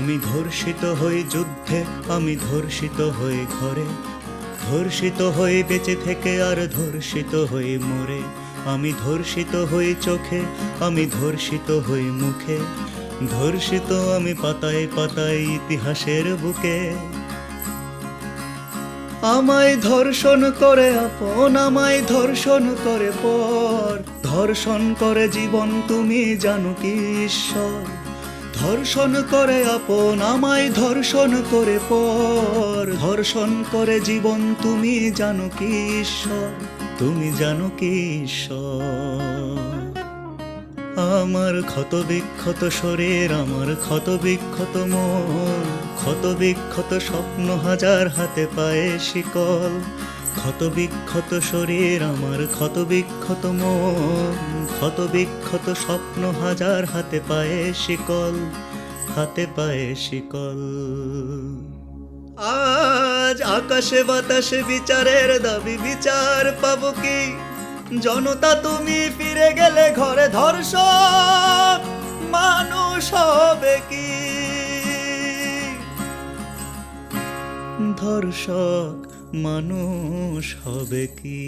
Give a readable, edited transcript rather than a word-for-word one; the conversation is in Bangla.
আমি ধর্ষিত হই যুদ্ধে, আমি ধর্ষিত হই ঘরে, ধর্ষিত হই বেঁচে থেকে আর ধর্ষিত হই মরে। আমি ধর্ষিত হই চোখে, আমি ধর্ষিত হই মুখে, ধর্ষিত আমি পাতায় পাতায় ইতিহাসের বুকে। আমায় ধর্ষণ করে আপন, আমায় ধর্ষণ করে পর, ধর্ষণ করে জীবন তুমি জানো কি ঈশ্বর। ধর্ষণ করে আপন, আমায় ধর্ষণ করে পর, ধর্ষণ করে জীবন তুমি জানো কি ঈশ্বর, তুমি জানো কি ঈশ্বর। আমার ক্ষত বিক্ষত শরীর, আমার ক্ষত বিক্ষত মন, ক্ষত বিক্ষত স্বপ্ন হাজার হাতে পায়ে শিকল। ক্ষত বিক্ষত শরীর আমার, ক্ষত বিক্ষত মন, ক্ষত বিক্ষত স্বপ্ন হাজার হাতে পায়ে শিকল, হাতে পায়ে শিকল। আজ আকাশে বাতাসে বিচারের দাবি, বিচার পাবো কি? জনতা তুমি ফিরে গেলে ঘরে, ধর্ষক মানুষ হবে কি? ধর্ষক মানুষ হবে কি?